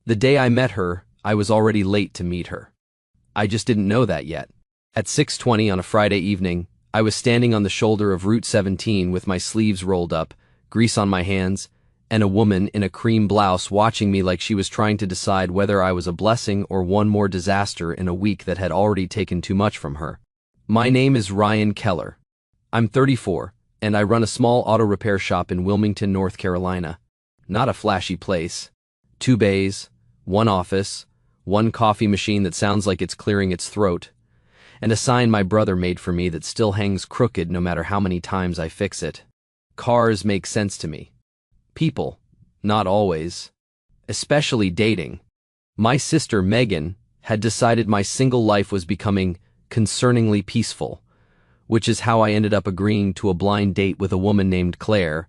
The day I met her, I was already late to meet her. I just didn't know that yet. At 6:20 on a Friday evening, I was standing on the shoulder of Route 17 with my sleeves rolled up, grease on my hands, and a woman in a cream blouse watching me like she was trying to decide whether I was a blessing or one more disaster in a week that had already taken too much from her. My name is Ryan Keller. I'm 34, and I run a small auto repair shop in Wilmington, North Carolina. Not a flashy place. 2 bays, 1 office, 1 coffee machine that sounds like it's clearing its throat, and a sign my brother made for me that still hangs crooked no matter how many times I fix it. Cars make sense to me. People, not always. Especially dating. My sister, Megan, had decided my single life was becoming concerningly peaceful, which is how I ended up agreeing to a blind date with a woman named Claire.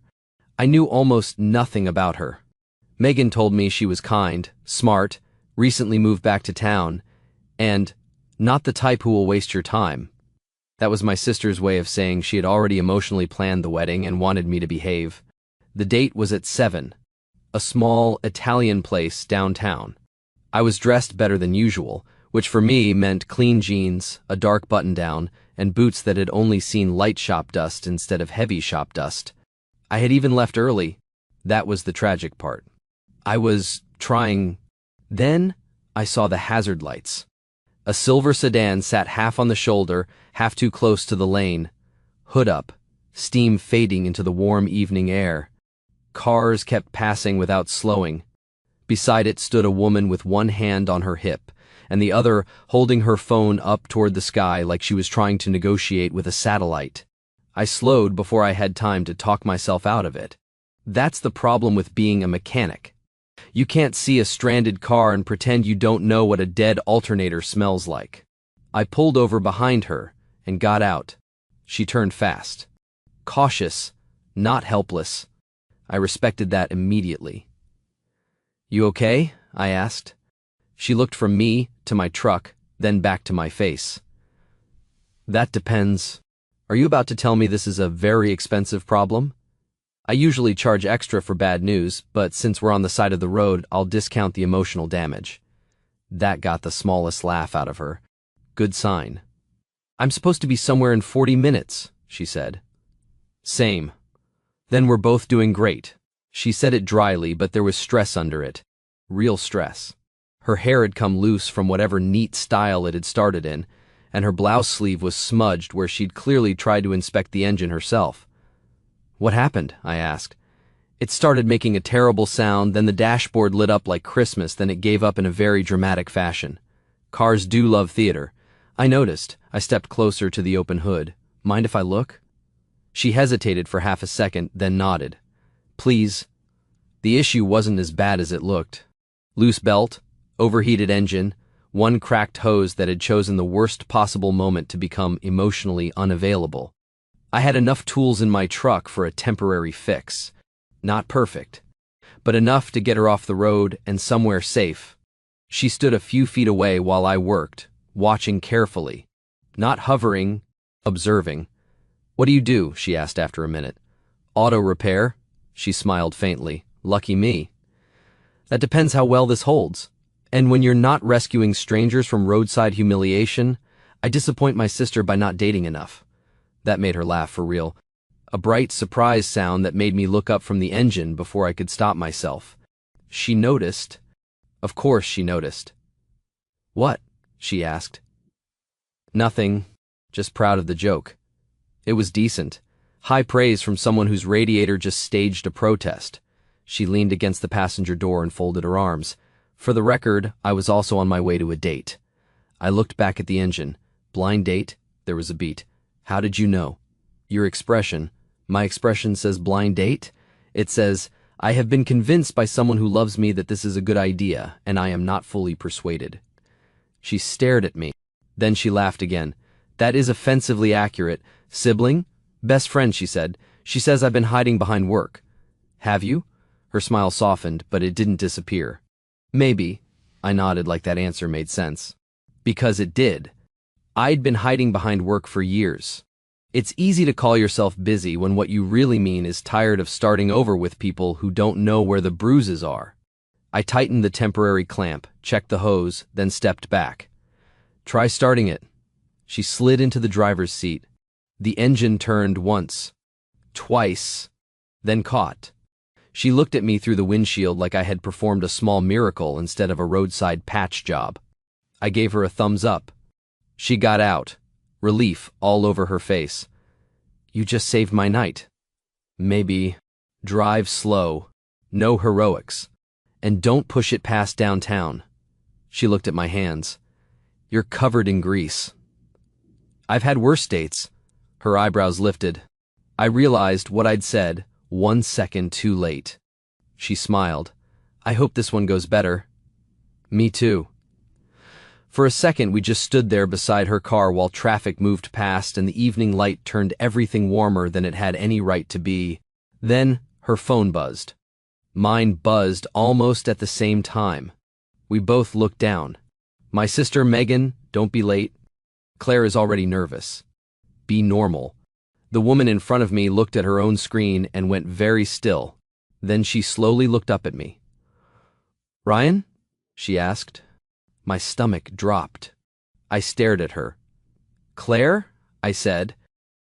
I knew almost nothing about her. Megan told me she was kind, smart, recently moved back to town, and not the type who will waste your time. That was my sister's way of saying she had already emotionally planned the wedding and wanted me to behave. The date was at 7, a small Italian place downtown. I was dressed better than usual, which for me meant clean jeans, a dark button-down, and boots that had only seen light shop dust instead of heavy shop dust. I had even left early. That was the tragic part. I was trying. Then I saw the hazard lights. A silver sedan sat half on the shoulder, half too close to the lane. Hood up, steam fading into the warm evening air. Cars kept passing without slowing. Beside it stood a woman with one hand on her hip, and the other holding her phone up toward the sky like she was trying to negotiate with a satellite. I slowed before I had time to talk myself out of it. That's the problem with being a mechanic. You can't see a stranded car and pretend you don't know what a dead alternator smells like. I pulled over behind her and got out. She turned fast. Cautious, not helpless. I respected that immediately. "You okay?" I asked. She looked from me to my truck, then back to my face. "That depends. Are you about to tell me this is a very expensive problem? I usually charge extra for bad news, but since we're on the side of the road, I'll discount the emotional damage." That got the smallest laugh out of her. Good sign. "I'm supposed to be somewhere in 40 minutes, she said. "Same. Then we're both doing great." She said it dryly, but there was stress under it. Real stress. Her hair had come loose from whatever neat style it had started in, and her blouse sleeve was smudged where she'd clearly tried to inspect the engine herself. "What happened?" I asked. "It started making a terrible sound, then the dashboard lit up like Christmas, then it gave up in a very dramatic fashion. Cars do love theater. I noticed." I stepped closer to the open hood. "Mind if I look?" She hesitated for half a second, then nodded. "Please." The issue wasn't as bad as it looked. Loose belt, overheated engine, one cracked hose that had chosen the worst possible moment to become emotionally unavailable. I had enough tools in my truck for a temporary fix. Not perfect, but enough to get her off the road and somewhere safe. She stood a few feet away while I worked, watching carefully. Not hovering, observing. "What do you do?" she asked after a minute. "Auto repair?" She smiled faintly. "Lucky me." "That depends how well this holds. And when you're not rescuing strangers from roadside humiliation, I disappoint my sister by not dating enough." That made her laugh for real. A bright surprise sound that made me look up from the engine before I could stop myself. She noticed. Of course she noticed. "What?" she asked. "Nothing. Just proud of the joke." It was decent. High praise from someone whose radiator just staged a protest. She leaned against the passenger door and folded her arms. For the record, I was also on my way to a date. I looked back at the engine. Blind date? There was a beat. "How did you know?" "Your expression." "My expression says blind date?" "It says, I have been convinced by someone who loves me that this is a good idea, and I am not fully persuaded." She stared at me. Then she laughed again. "That is offensively accurate. Sibling?" "Best friend," she said. "She says I've been hiding behind work." "Have you?" Her smile softened, but it didn't disappear. "Maybe." I nodded like that answer made sense. Because it did. I'd been hiding behind work for years. It's easy to call yourself busy when what you really mean is tired of starting over with people who don't know where the bruises are. I tightened the temporary clamp, checked the hose, then stepped back. Try starting it. She slid into the driver's seat. The engine turned once, twice, then caught. She looked at me through the windshield like I had performed a small miracle instead of a roadside patch job. I gave her a thumbs up. She got out, relief all over her face. You just saved my night. Maybe. Drive slow. No heroics. And don't push it past downtown. She looked at my hands. You're covered in grease. I've had worse dates. Her eyebrows lifted. I realized what I'd said 1 second too late. She smiled. I hope this one goes better. Me too. For a second we just stood there beside her car while traffic moved past and the evening light turned everything warmer than it had any right to be. Then her phone buzzed. Mine buzzed almost at the same time. We both looked down. My sister Megan, don't be late. Claire is already nervous. Be normal. The woman in front of me looked at her own screen and went very still. Then she slowly looked up at me. Ryan? She asked. My stomach dropped. I stared at her. Claire? I said.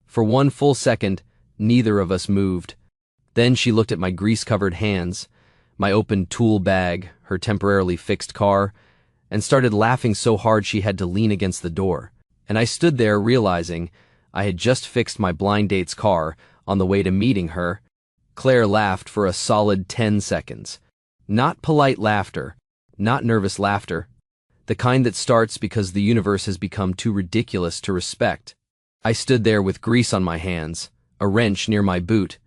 For 1 full second, neither of us moved. Then she looked at my grease-covered hands, my open tool bag, her temporarily fixed car, and started laughing so hard she had to lean against the door. And I stood there realizing I had just fixed my blind date's car on the way to meeting her. Claire laughed for a solid 10 seconds. Not polite laughter, not nervous laughter, the kind that starts because the universe has become too ridiculous to respect. I stood there with grease on my hands, a wrench near my boot,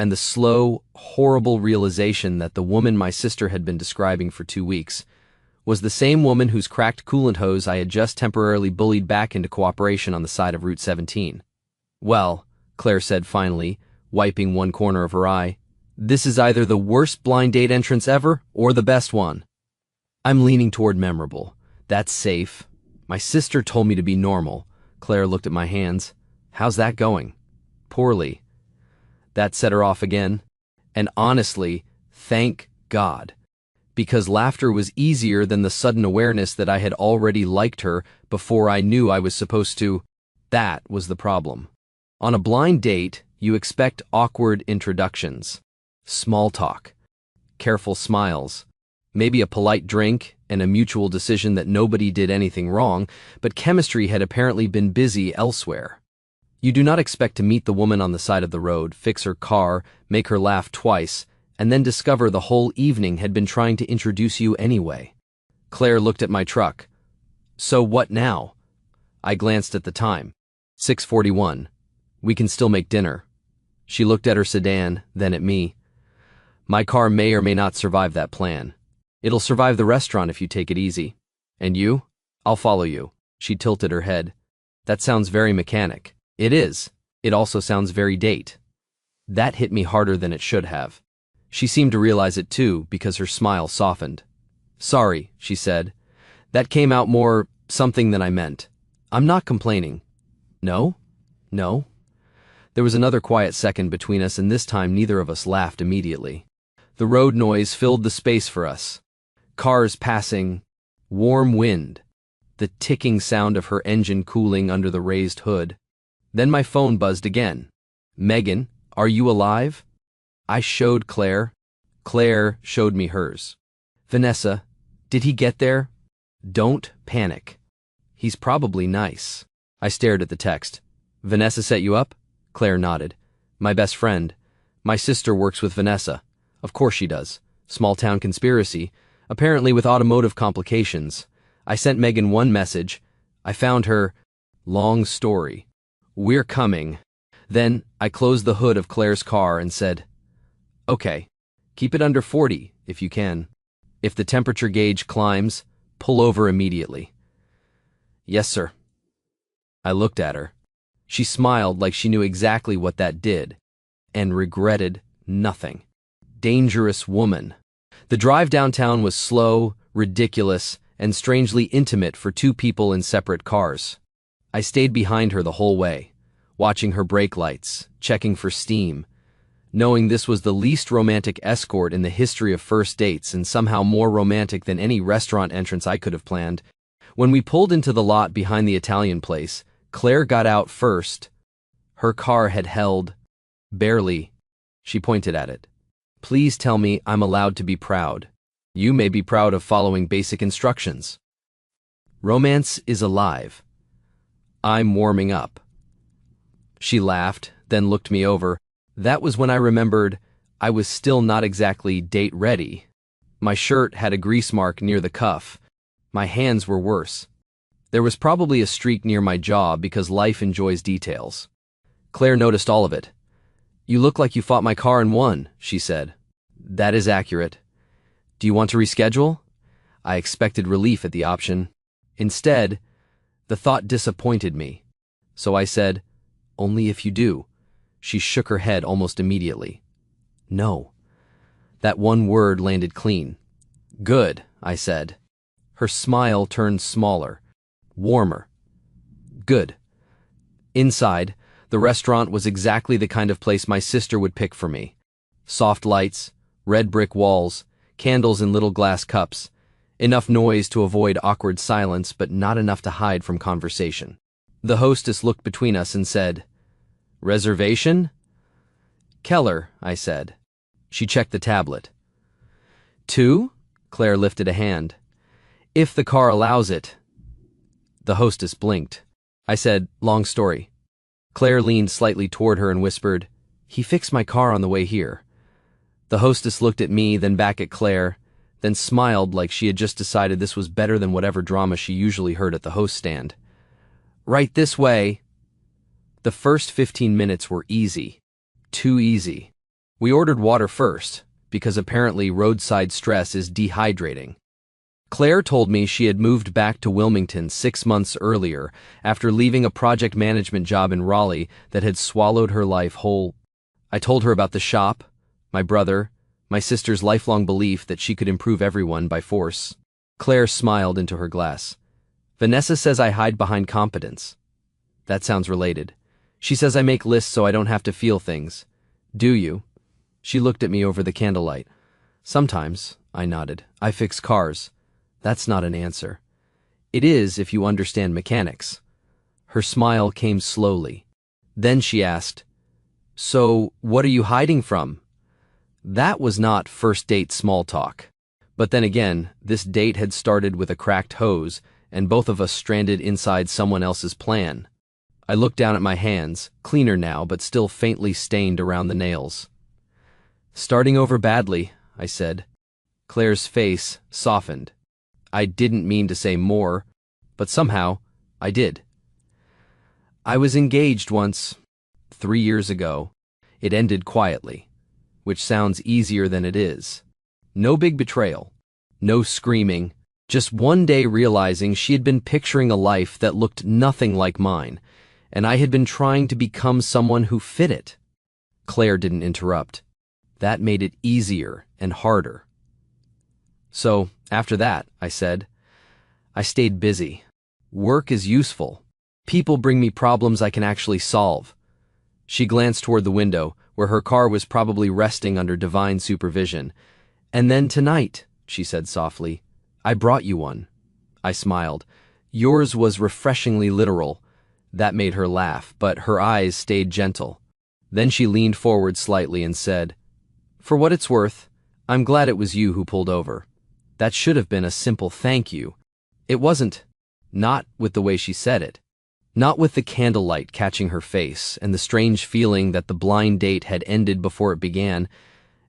and the slow, horrible realization that the woman my sister had been describing for 2 weeks was the same woman whose cracked coolant hose I had just temporarily bullied back into cooperation on the side of Route 17. Well, Claire said finally, wiping one corner of her eye, this is either the worst blind date entrance ever or the best one. I'm leaning toward memorable. That's safe. My sister told me to be normal. Claire looked at my hands. How's that going? Poorly. That set her off again. And honestly, thank God. Because laughter was easier than the sudden awareness that I had already liked her before I knew I was supposed to. That was the problem. On a blind date, you expect awkward introductions, small talk, careful smiles, maybe a polite drink and a mutual decision that nobody did anything wrong, but chemistry had apparently been busy elsewhere. You do not expect to meet the woman on the side of the road, fix her car, make her laugh twice, and then discover the whole evening had been trying to introduce you anyway. Claire looked at my truck. So what now? I glanced at the time. 6:41. We can still make dinner. She looked at her sedan, then at me. My car may or may not survive that plan. It'll survive the restaurant if you take it easy. And you? I'll follow you. She tilted her head. That sounds very mechanic. It is. It also sounds very date. That hit me harder than it should have. She seemed to realize it too, because her smile softened. Sorry, she said. That came out more something than I meant. I'm not complaining. No? No? There was another quiet second between us, and this time neither of us laughed immediately. The road noise filled the space for us. Cars passing, warm wind, the ticking sound of her engine cooling under the raised hood. Then my phone buzzed again. Megan, are you alive? I showed Claire. Claire showed me hers. Vanessa, did he get there? Don't panic. He's probably nice. I stared at the text. Vanessa set you up? Claire nodded. My best friend. My sister works with Vanessa. Of course she does. Small town conspiracy, apparently with automotive complications. I sent Megan one message. I found her. Long story. We're coming. Then I closed the hood of Claire's car and said, okay, keep it under 40 if you can. If the temperature gauge climbs, pull over immediately. Yes, sir. I looked at her. She smiled like she knew exactly what that did, and regretted nothing. Dangerous woman. The drive downtown was slow, ridiculous, and strangely intimate for two people in separate cars. I stayed behind her the whole way, watching her brake lights, checking for steam. knowing this was the least romantic escort in the history of first dates and somehow more romantic than any restaurant entrance I could have planned. When we pulled into the lot behind the Italian place, Claire got out first. Her car had held. Barely. She pointed at it. Please tell me I'm allowed to be proud. You may be proud of following basic instructions. Romance is alive. I'm warming up. She laughed, then looked me over. That was when I remembered I was still not exactly date ready. My shirt had a grease mark near the cuff. My hands were worse. There was probably a streak near my jaw because life enjoys details. Claire noticed all of it. You look like you fought my car and won, she said. That is accurate. Do you want to reschedule? I expected relief at the option. Instead, the thought disappointed me. So I said, only if you do. She shook her head almost immediately. No. That one word landed clean. Good, I said. Her smile turned smaller, warmer. Good. Inside, the restaurant was exactly the kind of place my sister would pick for me. Soft lights, red brick walls, candles in little glass cups, enough noise to avoid awkward silence but not enough to hide from conversation. The hostess looked between us and said, Reservation? Keller, I said. She checked the tablet. 2? Claire lifted a hand. If the car allows it. The hostess blinked. I said, long story. Claire leaned slightly toward her and whispered, He fixed my car on the way here. The hostess looked at me, then back at Claire, then smiled like she had just decided this was better than whatever drama she usually heard at the host stand. Right this way. The first 15 minutes were easy. Too easy. We ordered water first, because apparently roadside stress is dehydrating. Claire told me she had moved back to Wilmington 6 months earlier after leaving a project management job in Raleigh that had swallowed her life whole. I told her about the shop, my brother, my sister's lifelong belief that she could improve everyone by force. Claire smiled into her glass. Vanessa says I hide behind competence. That sounds related. She says I make lists so I don't have to feel things. Do you? She looked at me over the candlelight. Sometimes, I nodded. I fix cars. That's not an answer. It is if you understand mechanics. Her smile came slowly. Then she asked, So, what are you hiding from? That was not first date small talk. But then again, this date had started with a cracked hose, and both of us stranded inside someone else's plan. I looked down at my hands, cleaner now but still faintly stained around the nails. Starting over badly, I said. Claire's face softened. I didn't mean to say more, but somehow I did. I was engaged once, 3 years ago. It ended quietly, which sounds easier than it is. No big betrayal, no screaming, just one day realizing she had been picturing a life that looked nothing like mine, and I had been trying to become someone who fit it. Claire didn't interrupt. That made it easier and harder. So, after that, I said, I stayed busy. Work is useful. People bring me problems I can actually solve. She glanced toward the window, where her car was probably resting under divine supervision. And then tonight, she said softly, I brought you one. I smiled. Yours was refreshingly literal. That made her laugh, but her eyes stayed gentle. Then she leaned forward slightly and said, For what it's worth, I'm glad it was you who pulled over. That should have been a simple thank you. It wasn't. Not with the way she said it. Not with the candlelight catching her face and the strange feeling that the blind date had ended before it began,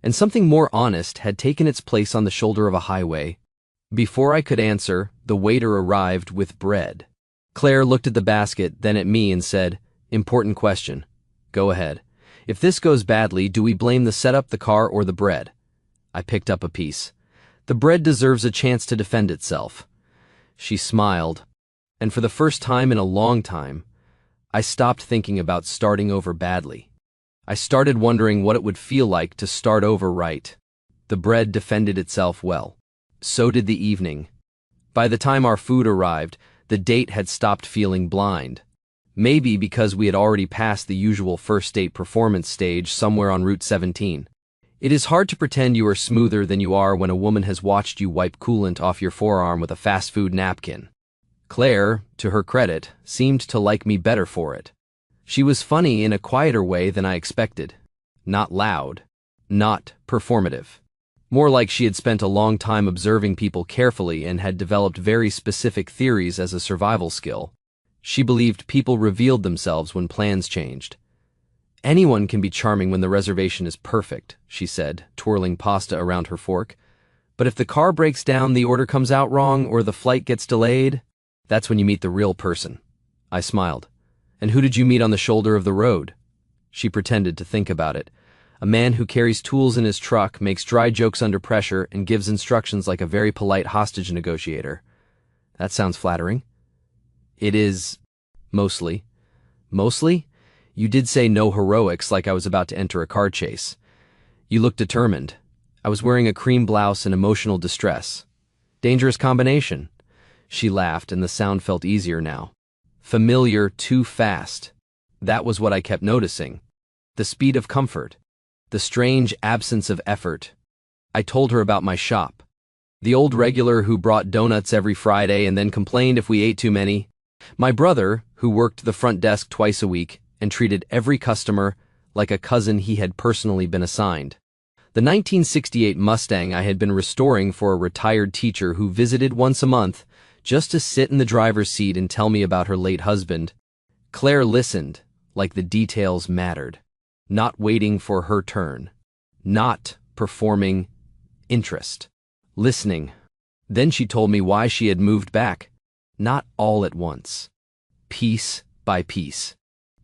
and something more honest had taken its place on the shoulder of a highway. Before I could answer, the waiter arrived with bread. Claire looked at the basket, then at me and said, Important question. Go ahead. If this goes badly, do we blame the setup, the car, or the bread? I picked up a piece. The bread deserves a chance to defend itself. She smiled, and for the first time in a long time, I stopped thinking about starting over badly. I started wondering what it would feel like to start over right. The bread defended itself well. So did the evening. By the time our food arrived, the date had stopped feeling blind. Maybe because we had already passed the usual first date performance stage somewhere on Route 17. It is hard to pretend you are smoother than you are when a woman has watched you wipe coolant off your forearm with a fast food napkin. Claire, to her credit, seemed to like me better for it. She was funny in a quieter way than I expected. Not loud. Not performative. More like she had spent a long time observing people carefully and had developed very specific theories as a survival skill. She believed people revealed themselves when plans changed. Anyone can be charming when the reservation is perfect, she said, twirling pasta around her fork. But if the car breaks down, the order comes out wrong, or the flight gets delayed, that's when you meet the real person. I smiled. And who did you meet on the shoulder of the road? She pretended to think about it. A man who carries tools in his truck, makes dry jokes under pressure, and gives instructions like a very polite hostage negotiator. That sounds flattering. It is. Mostly. Mostly? You did say no heroics like I was about to enter a car chase. You looked determined. I was wearing a cream blouse in emotional distress. Dangerous combination. She laughed, and the sound felt easier now. Familiar too fast. That was what I kept noticing. The speed of comfort. The strange absence of effort. I told her about my shop. The old regular who brought donuts every Friday and then complained if we ate too many. My brother, who worked the front desk twice a week and treated every customer like a cousin he had personally been assigned. The 1968 Mustang I had been restoring for a retired teacher who visited once a month just to sit in the driver's seat and tell me about her late husband. Claire listened, like the details mattered. Not waiting for her turn. Not performing interest. Listening. Then she told me why she had moved back. Not all at once. Piece by piece.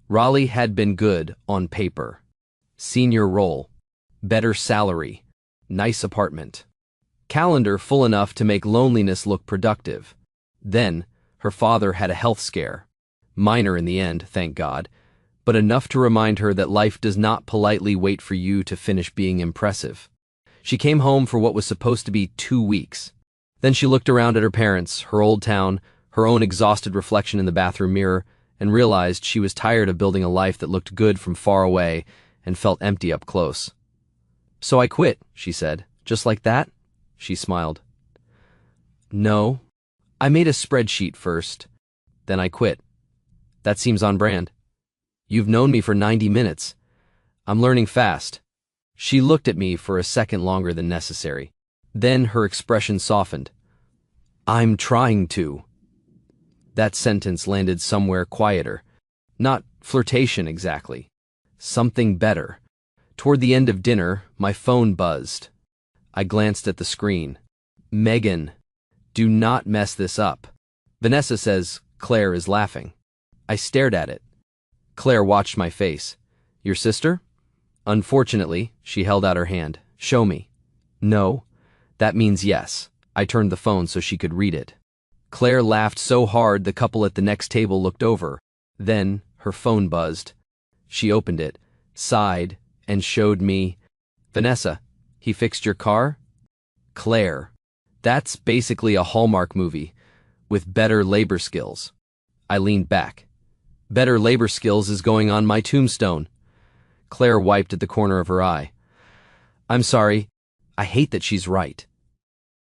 Raleigh had been good on paper. Senior role. Better salary. Nice apartment. Calendar full enough to make loneliness look productive. Then, her father had a health scare. Minor in the end, thank God, but enough to remind her that life does not politely wait for you to finish being impressive. She came home for what was supposed to be 2 weeks. Then she looked around at her parents, her old town, her own exhausted reflection in the bathroom mirror, and realized she was tired of building a life that looked good from far away and felt empty up close. So I quit, she said. Just like that? She smiled. No. I made a spreadsheet first. Then I quit. That seems on brand. You've known me for 90 minutes. I'm learning fast. She looked at me for a second longer than necessary. Then her expression softened. I'm trying to. That sentence landed somewhere quieter. Not flirtation exactly. Something better. Toward the end of dinner, my phone buzzed. I glanced at the screen. Megan, do not mess this up. Vanessa says Claire is laughing. I stared at it. Claire watched my face. Your sister? Unfortunately, she held out her hand. Show me. No. That means yes. I turned the phone so she could read it. Claire laughed so hard the couple at the next table looked over. Then, her phone buzzed. She opened it, sighed, and showed me. Vanessa, he fixed your car? Claire. That's basically a Hallmark movie, with better labor skills. I leaned back. Better labor skills is going on my tombstone. Claire wiped at the corner of her eye. I'm sorry. I hate that she's right.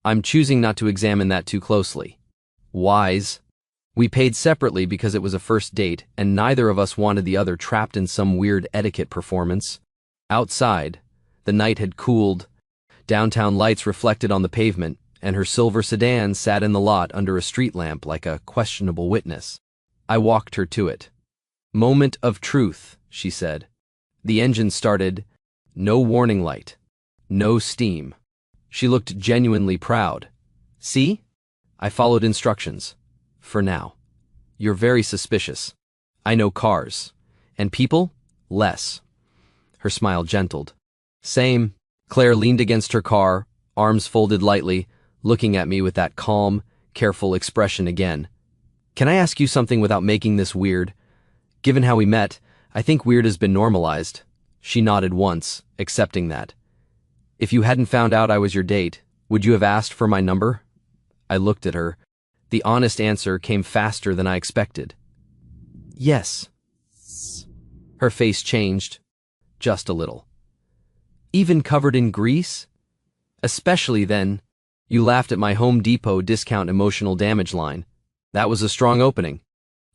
I'm choosing not to examine that too closely. Wise. We paid separately because it was a first date, and neither of us wanted the other trapped in some weird etiquette performance. Outside, the night had cooled. Downtown lights reflected on the pavement, and her silver sedan sat in the lot under a street lamp like a questionable witness. I walked her to it. Moment of truth, she said. The engine started. No warning light. No steam. She looked genuinely proud. See? I followed instructions. For now. You're very suspicious. I know cars. And people? Less. Her smile gentled. Same. Claire leaned against her car, arms folded lightly, looking at me with that calm, careful expression again. Can I ask you something without making this weird? Given how we met, I think weird has been normalized. She nodded once, accepting that. If you hadn't found out I was your date, would you have asked for my number? I looked at her. The honest answer came faster than I expected. Yes. Her face changed, just a little. Even covered in grease? Especially then, you laughed at my Home Depot discount emotional damage line. That was a strong opening.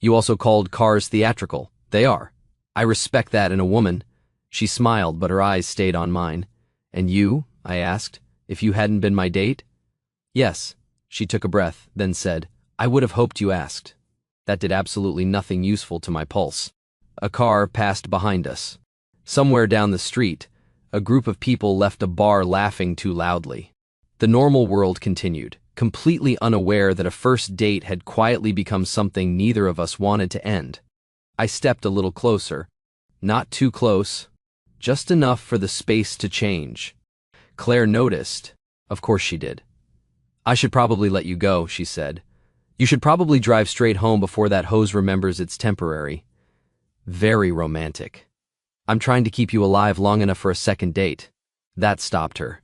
You also called cars theatrical. They are. I respect that in a woman. She smiled, but her eyes stayed on mine. And you? I asked. If you hadn't been my date? Yes. She took a breath, then said, I would have hoped you asked. That did absolutely nothing useful to my pulse. A car passed behind us. Somewhere down the street, a group of people left a bar laughing too loudly. The normal world continued, completely unaware that a first date had quietly become something neither of us wanted to end. I stepped a little closer. Not too close, just enough for the space to change. Claire noticed. Of course she did. I should probably let you go, she said. You should probably drive straight home before that hose remembers it's temporary. Very romantic. I'm trying to keep you alive long enough for a second date. That stopped her.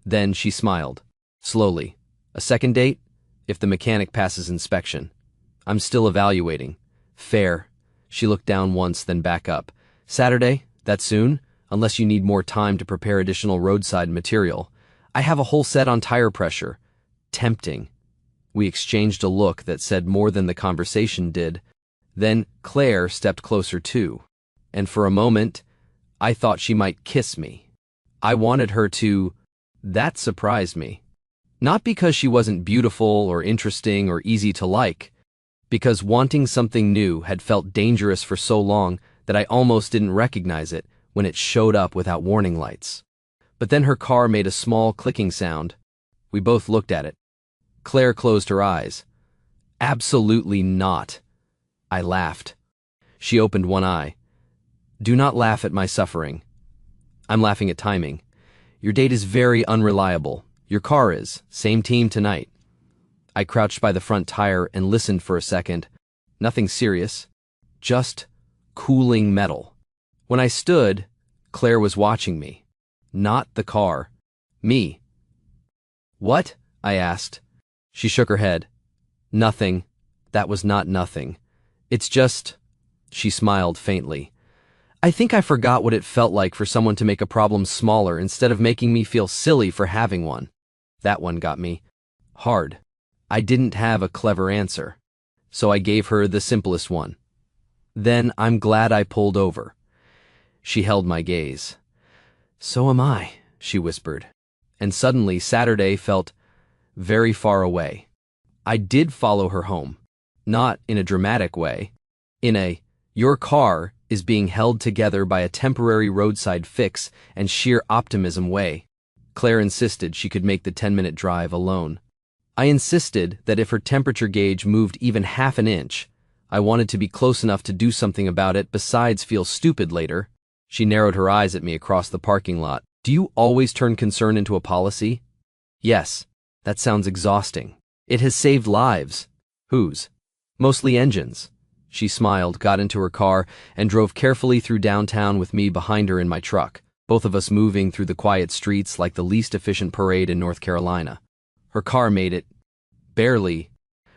Then she smiled. Slowly. A second date? If the mechanic passes inspection. I'm still evaluating. Fair. She looked down once, then back up. Saturday? That soon? Unless you need more time to prepare additional roadside material. I have a whole set on tire pressure. Tempting. We exchanged a look that said more than the conversation did. Then Claire stepped closer too. And for a moment, I thought she might kiss me. I wanted her to. That surprised me. Not because she wasn't beautiful or interesting or easy to like, because wanting something new had felt dangerous for so long that I almost didn't recognize it when it showed up without warning lights. But then her car made a small clicking sound. We both looked at it. Claire closed her eyes. Absolutely not. I laughed. She opened one eye. Do not laugh at my suffering. I'm laughing at timing. Your date is very unreliable. Your car is. Same team tonight. I crouched by the front tire and listened for a second. Nothing serious. Just cooling metal. When I stood, Claire was watching me. Not the car. Me. What? I asked. She shook her head. Nothing. That was not nothing. It's just. She smiled faintly. I think I forgot what it felt like for someone to make a problem smaller instead of making me feel silly for having one. That one got me. Hard. I didn't have a clever answer, so I gave her the simplest one. Then I'm glad I pulled over. She held my gaze. So am I, she whispered. And suddenly Saturday felt very far away. I did follow her home. Not in a dramatic way. In a, your car is being held together by a temporary roadside fix and sheer optimism way. Claire insisted she could make the 10-minute drive alone. I insisted that if her temperature gauge moved even half an inch, I wanted to be close enough to do something about it besides feel stupid later. She narrowed her eyes at me across the parking lot. Do you always turn concern into a policy? Yes. That sounds exhausting. It has saved lives. Whose? Mostly engines. She smiled, got into her car, and drove carefully through downtown with me behind her in my truck, both of us moving through the quiet streets like the least efficient parade in North Carolina. Her car made it. Barely.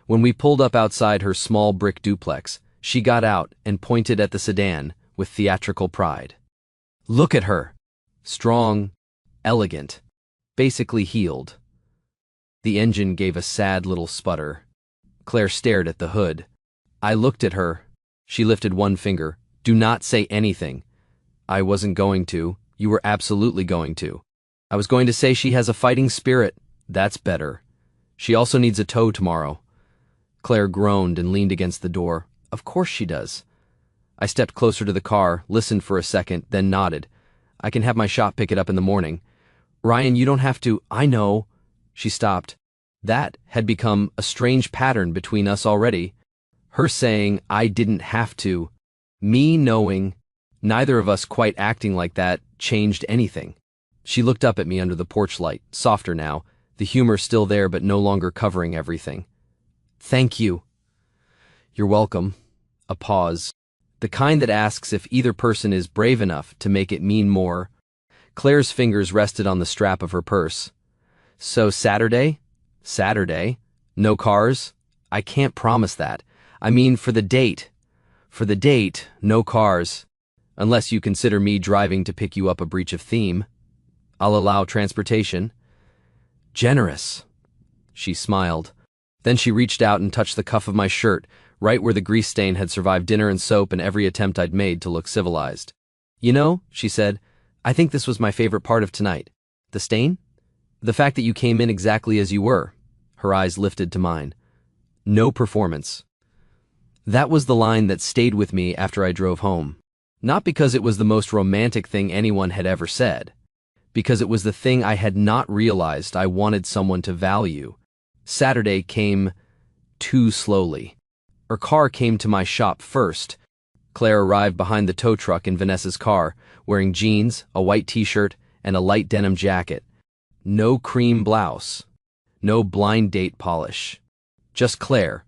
When we pulled up outside her small brick duplex, she got out and pointed at the sedan with theatrical pride. Look at her. Strong, elegant, basically healed. The engine gave a sad little sputter. Claire stared at the hood. I looked at her. She lifted one finger. Do not say anything. I wasn't going to. You were absolutely going to. I was going to say she has a fighting spirit. That's better. She also needs a tow tomorrow. Claire groaned and leaned against the door. Of course she does. I stepped closer to the car, listened for a second, then nodded. I can have my shop pick it up in the morning. Ryan, you don't have to. I know. She stopped. That had become a strange pattern between us already. Her saying I didn't have to, me knowing, neither of us quite acting like that changed anything. She looked up at me under the porch light, softer now, the humor still there but no longer covering everything. Thank you. You're welcome. A pause. The kind that asks if either person is brave enough to make it mean more. Claire's fingers rested on the strap of her purse. So Saturday? Saturday? No cars? I can't promise that. I mean for the date. For the date, no cars. Unless you consider me driving to pick you up a breach of theme. I'll allow transportation. Generous. She smiled. Then she reached out and touched the cuff of my shirt, right where the grease stain had survived dinner and soap and every attempt I'd made to look civilized. You know, she said, I think this was my favorite part of tonight. The stain? The fact that you came in exactly as you were. Her eyes lifted to mine. No performance. That was the line that stayed with me after I drove home. Not because it was the most romantic thing anyone had ever said. Because it was the thing I had not realized I wanted someone to value. Saturday came too slowly. Her car came to my shop first. Claire arrived behind the tow truck in Vanessa's car, wearing jeans, a white t-shirt, and a light denim jacket. No cream blouse. No blind date polish. Just Claire,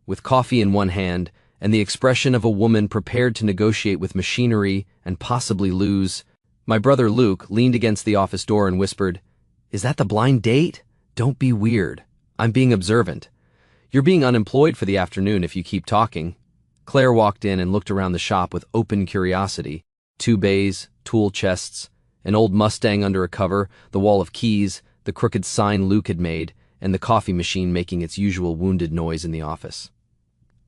with coffee in one hand and the expression of a woman prepared to negotiate with machinery and possibly lose. My brother Luke leaned against the office door and whispered, "Is that the blind date? Don't be weird. I'm being observant. You're being unemployed for the afternoon if you keep talking." Claire walked in and looked around the shop with open curiosity. 2 bays, tool chests, an old Mustang under a cover, the wall of keys, the crooked sign Luke had made, and the coffee machine making its usual wounded noise in the office.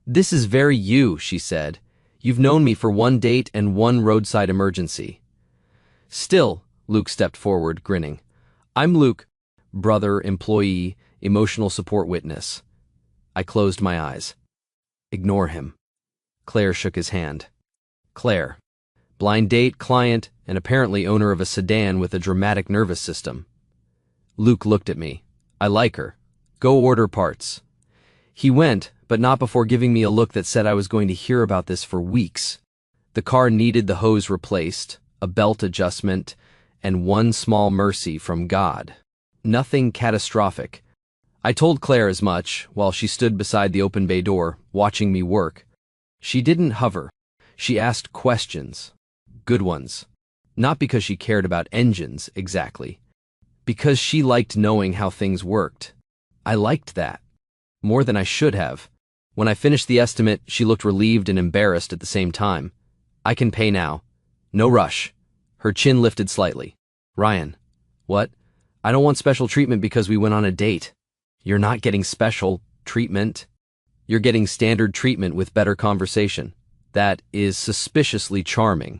"This is very you," she said. "You've known me for 1 date and 1 roadside emergency." "Still," Luke stepped forward, grinning. "I'm Luke, brother, employee, emotional support witness." I closed my eyes. Ignore him. Claire shook his hand. Claire. Blind date, client, and apparently owner of a sedan with a dramatic nervous system. Luke looked at me. "I like her. Go order parts." He went, but not before giving me a look that said I was going to hear about this for weeks. The car needed the hose replaced, a belt adjustment, and 1 small mercy from God. Nothing catastrophic. I told Claire as much while she stood beside the open bay door, watching me work. She didn't hover. She asked questions. Good ones. Not because she cared about engines, exactly. Because she liked knowing how things worked. I liked that. More than I should have. When I finished the estimate, she looked relieved and embarrassed at the same time. "I can pay now. No rush." Her chin lifted slightly. "Ryan." "What?" "I don't want special treatment because we went on a date." "You're not getting special treatment. You're getting standard treatment with better conversation. That is suspiciously charming.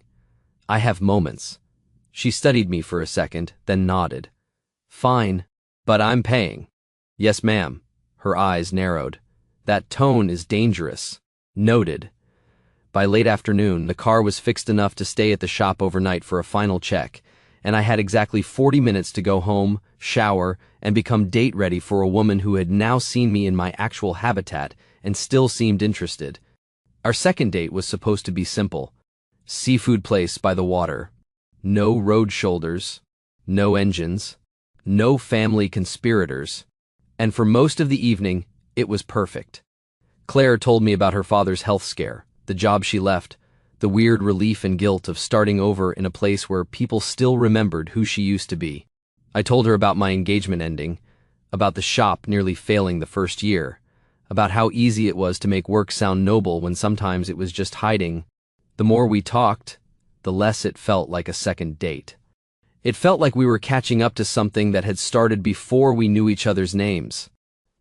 I have moments." She studied me for a second, then nodded. "Fine, but I'm paying." "Yes, ma'am." Her eyes narrowed. "That tone is dangerous." Noted. By late afternoon, the car was fixed enough to stay at the shop overnight for a final check, and I had exactly 40 minutes to go home, shower, and become date-ready for a woman who had now seen me in my actual habitat and still seemed interested. Our second date was supposed to be simple. Seafood place by the water. No road shoulders. No engines. No family conspirators. And for most of the evening, it was perfect. Claire told me about her father's health scare, the job she left, the weird relief and guilt of starting over in a place where people still remembered who she used to be. I told her about my engagement ending, about the shop nearly failing the first year, about how easy it was to make work sound noble when sometimes it was just hiding. The more we talked, the less it felt like a second date. It felt like we were catching up to something that had started before we knew each other's names.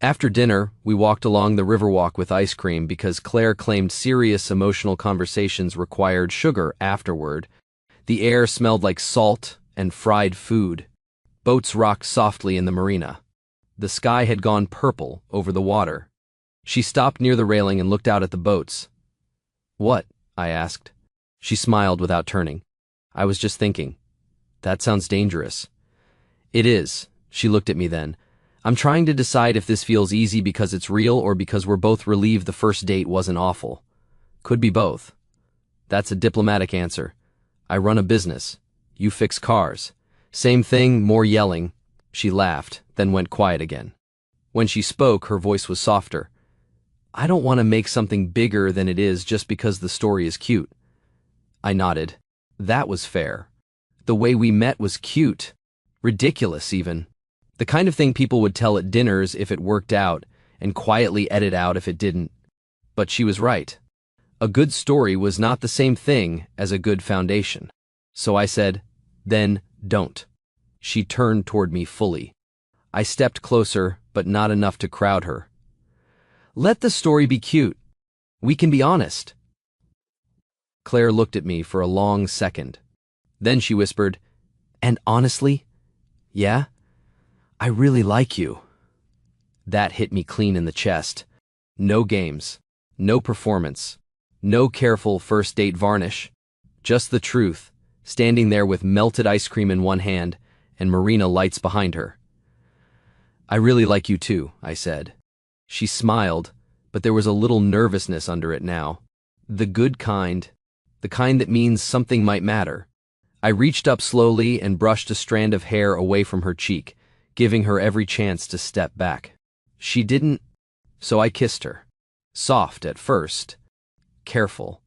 After dinner, we walked along the Riverwalk with ice cream because Claire claimed serious emotional conversations required sugar afterward. The air smelled like salt and fried food. Boats rocked softly in the marina. The sky had gone purple over the water. She stopped near the railing and looked out at the boats. "What?" I asked. She smiled without turning. "I was just thinking. That sounds dangerous." "It is." She looked at me then. "I'm trying to decide if this feels easy because it's real or because we're both relieved the first date wasn't awful. Could be both." "That's a diplomatic answer. I run a business. You fix cars. Same thing, more yelling." She laughed, then went quiet again. When she spoke, her voice was softer. "I don't want to make something bigger than it is just because the story is cute." I nodded. That was fair. The way we met was cute. Ridiculous, even. The kind of thing people would tell at dinners if it worked out, and quietly edit out if it didn't. But she was right. A good story was not the same thing as a good foundation. So I said, "Then, don't." She turned toward me fully. I stepped closer, but not enough to crowd her. "Let the story be cute. We can be honest." Claire looked at me for a long second. Then she whispered, "And honestly, yeah, I really like you." That hit me clean in the chest. No games, no performance, no careful first date varnish. Just the truth, standing there with melted ice cream in one hand and marina lights behind her. "I really like you too," I said. She smiled, but there was a little nervousness under it now. The good kind, the kind that means something might matter. I reached up slowly and brushed a strand of hair away from her cheek, giving her every chance to step back. She didn't, so I kissed her. Soft at first, careful.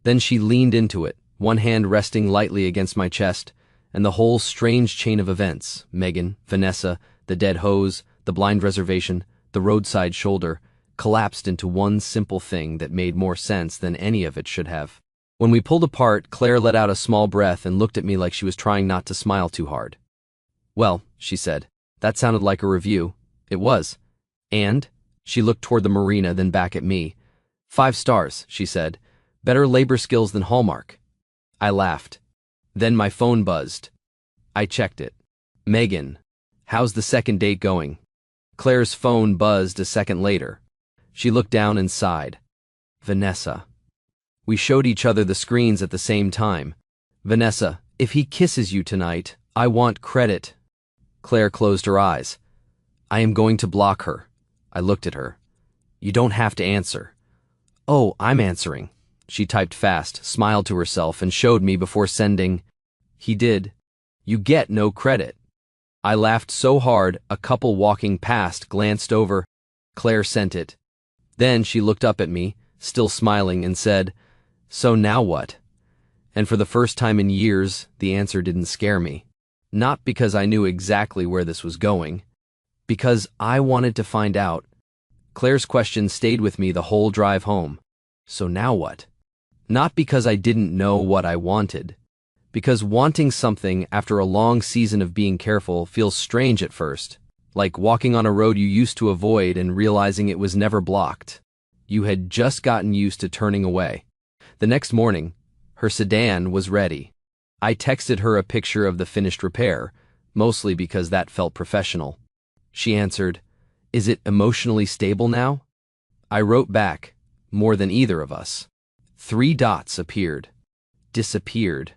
Then she leaned into it, one hand resting lightly against my chest, and the whole strange chain of events, Megan, Vanessa, the dead hose, the blind reservation, the roadside shoulder, collapsed into one simple thing that made more sense than any of it should have. When we pulled apart, Claire let out a small breath and looked at me like she was trying not to smile too hard. "Well," she said, "that sounded like a review." It was. "And?" She looked toward the marina, then back at me. "5 stars, she said. "Better labor skills than Hallmark." I laughed. Then my phone buzzed. I checked it. "Megan, how's the second date going?" Claire's phone buzzed a second later. She looked down and sighed. "Vanessa." We showed each other the screens at the same time. "Vanessa, if he kisses you tonight, I want credit." Claire closed her eyes. "I am going to block her." I looked at her. "You don't have to answer." "Oh, I'm answering." She typed fast, smiled to herself, and showed me before sending. "He did. You get no credit." I laughed so hard, a couple walking past glanced over. Claire sent it. Then she looked up at me, still smiling, and said, "So now what?" And for the first time in years, the answer didn't scare me. Not because I knew exactly where this was going. Because I wanted to find out. Claire's question stayed with me the whole drive home. So now what? Not because I didn't know what I wanted. Because wanting something after a long season of being careful feels strange at first. Like walking on a road you used to avoid and realizing it was never blocked. You had just gotten used to turning away. The next morning, her sedan was ready. I texted her a picture of the finished repair, mostly because that felt professional. She answered, "Is it emotionally stable now?" I wrote back, "More than either of us." 3 dots appeared. Disappeared.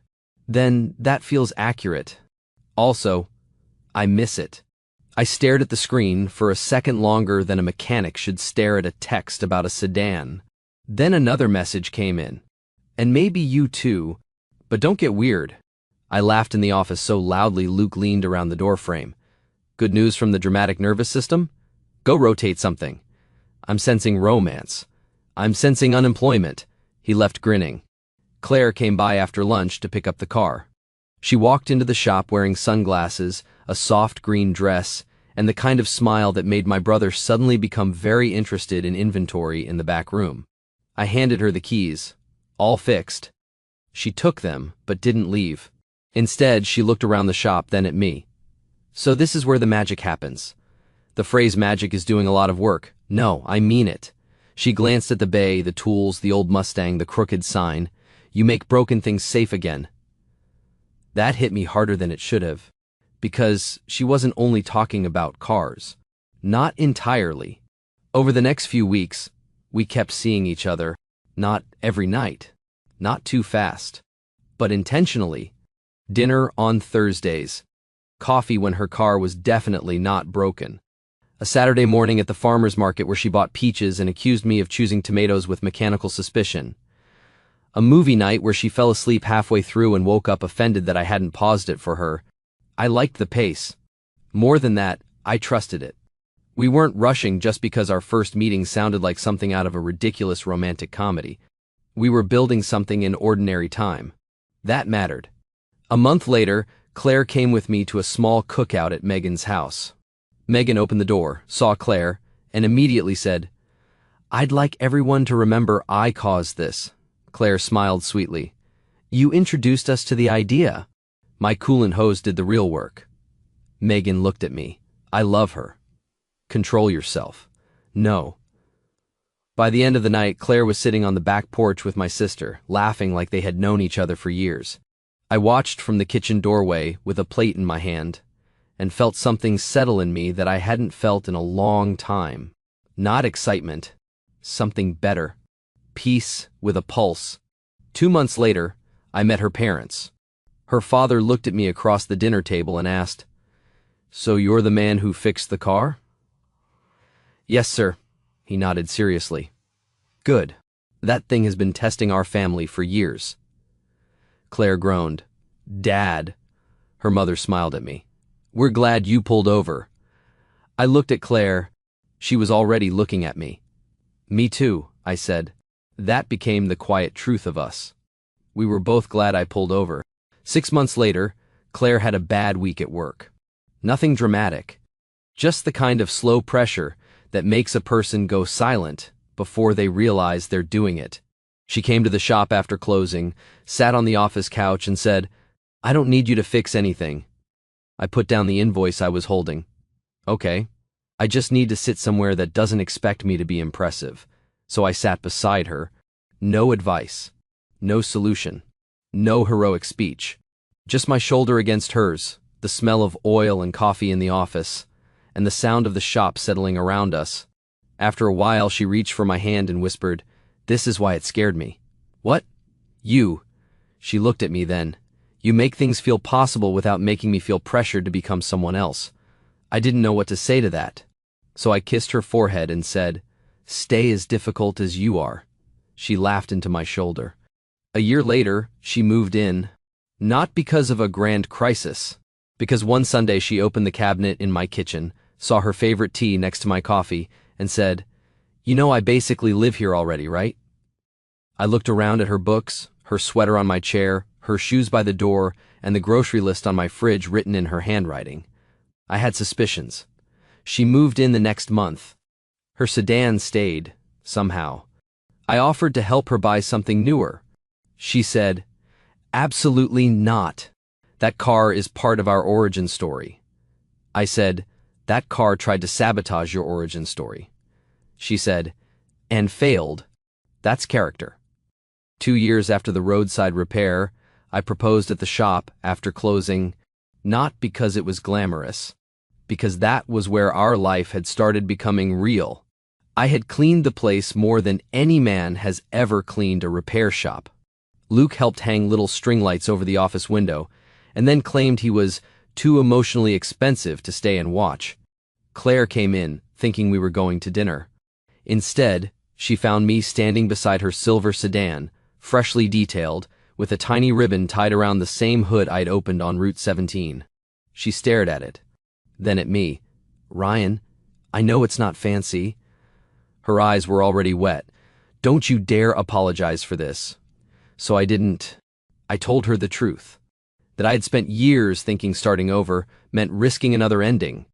Then that feels accurate. Also, I miss it. I stared at the screen for a second longer than a mechanic should stare at a text about a sedan. Then another message came in. "And maybe you too, but don't get weird." I laughed in the office so loudly Luke leaned around the doorframe. "Good news from the dramatic nervous system? Go rotate something." "I'm sensing romance." "I'm sensing unemployment." He left grinning. Claire came by after lunch to pick up the car. She walked into the shop wearing sunglasses, a soft green dress, and the kind of smile that made my brother suddenly become very interested in inventory in the back room. I handed her the keys. All fixed. She took them, but didn't leave. Instead, she looked around the shop, then at me. "So this is where the magic happens." The phrase magic is doing a lot of work. No, I mean it. She glanced at the bay, the tools, the old Mustang, the crooked sign. "You make broken things safe again." That hit me harder than it should have. Because she wasn't only talking about cars. Not entirely. Over the next few weeks, we kept seeing each other. Not every night. Not too fast. But intentionally. Dinner on Thursdays. Coffee when her car was definitely not broken. A Saturday morning at the farmer's market where she bought peaches and accused me of choosing tomatoes with mechanical suspicion. A movie night where she fell asleep halfway through and woke up offended that I hadn't paused it for her. I liked the pace. More than that, I trusted it. We weren't rushing just because our first meeting sounded like something out of a ridiculous romantic comedy. We were building something in ordinary time. That mattered. A month later, Claire came with me to a small cookout at Megan's house. Megan opened the door, saw Claire, and immediately said, "I'd like everyone to remember I caused this." Claire smiled sweetly. You introduced us to the idea. My coolant hose did the real work. Megan looked at me. I love her. Control yourself. No. By the end of the night, Claire was sitting on the back porch with my sister, laughing like they had known each other for years. I watched from the kitchen doorway with a plate in my hand, and felt something settle in me that I hadn't felt in a long time. Not excitement. Something better. Peace with a pulse. 2 months later, I met her parents. Her father looked at me across the dinner table and asked, "So you're the man who fixed the car?" "Yes, sir." He nodded seriously. "Good. That thing has been testing our family for years." Claire groaned. "Dad." Her mother smiled at me. "We're glad you pulled over." I looked at Claire. She was already looking at me. "Me too," I said. That became the quiet truth of us. We were both glad I pulled over. 6 months later, Claire had a bad week at work. Nothing dramatic. Just the kind of slow pressure that makes a person go silent before they realize they're doing it. She came to the shop after closing, sat on the office couch and said, "I don't need you to fix anything." I put down the invoice I was holding. "Okay. I just need to sit somewhere that doesn't expect me to be impressive." So I sat beside her. No advice. No solution. No heroic speech. Just my shoulder against hers, the smell of oil and coffee in the office, and the sound of the shop settling around us. After a while, she reached for my hand and whispered, "This is why it scared me." "What?" "You." She looked at me then. "You make things feel possible without making me feel pressured to become someone else." I didn't know what to say to that. So I kissed her forehead and said, "Stay as difficult as you are." She laughed into my shoulder. A year later, she moved in. Not because of a grand crisis. Because one Sunday she opened the cabinet in my kitchen, saw her favorite tea next to my coffee, and said, "You know I basically live here already, right?" I looked around at her books, her sweater on my chair, her shoes by the door, and the grocery list on my fridge written in her handwriting. I had suspicions. She moved in the next month. Her sedan stayed, somehow. I offered to help her buy something newer. She said, "Absolutely not. That car is part of our origin story." I said, "That car tried to sabotage your origin story." She said, "And failed. That's character." 2 years after the roadside repair, I proposed at the shop after closing, not because it was glamorous, because that was where our life had started becoming real. I had cleaned the place more than any man has ever cleaned a repair shop. Luke helped hang little string lights over the office window, and then claimed he was too emotionally expensive to stay and watch. Claire came in, thinking we were going to dinner. Instead, she found me standing beside her silver sedan, freshly detailed, with a tiny ribbon tied around the same hood I'd opened on Route 17. She stared at it, then at me. "Ryan, I know it's not fancy." Her eyes were already wet. "Don't you dare apologize for this." So I didn't. I told her the truth. That I had spent years thinking starting over meant risking another ending.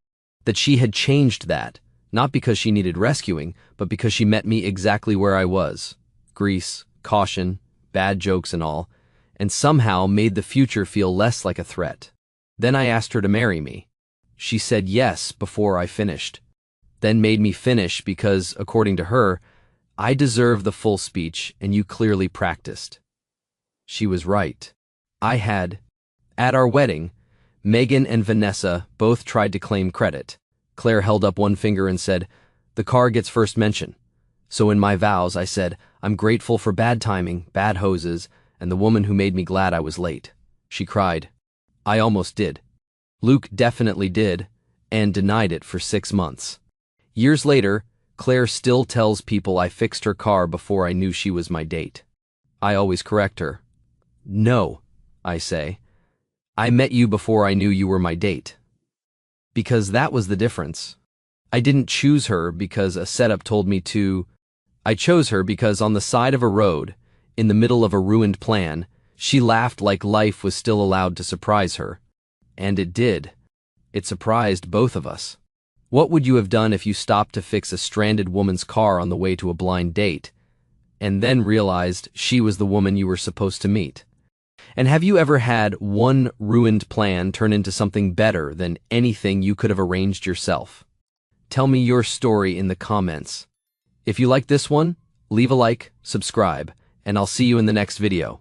That she had changed that, not because she needed rescuing, but because she met me exactly where I was. Grease, caution, bad jokes and all, and somehow made the future feel less like a threat. Then I asked her to marry me. She said yes before I finished. Then made me finish because, according to her, I deserve the full speech and you clearly practiced. She was right. I had. At our wedding, Megan and Vanessa both tried to claim credit. Claire held up one finger and said, "The car gets first mention." So in my vows, I said, "I'm grateful for bad timing, bad hoses, and the woman who made me glad I was late." She cried. I almost did. Luke definitely did, and denied it for 6 months. Years later, Claire still tells people I fixed her car before I knew she was my date. I always correct her. "No," I say. "I met you before I knew you were my date." Because that was the difference. I didn't choose her because a setup told me to. I chose her because on the side of a road, in the middle of a ruined plan, she laughed like life was still allowed to surprise her. And it did. It surprised both of us. What would you have done if you stopped to fix a stranded woman's car on the way to a blind date? and then realized she was the woman you were supposed to meet? And have you ever had one ruined plan turn into something better than anything you could have arranged yourself? Tell me your story in the comments. If you like this one, leave a like, subscribe, and I'll see you in the next video.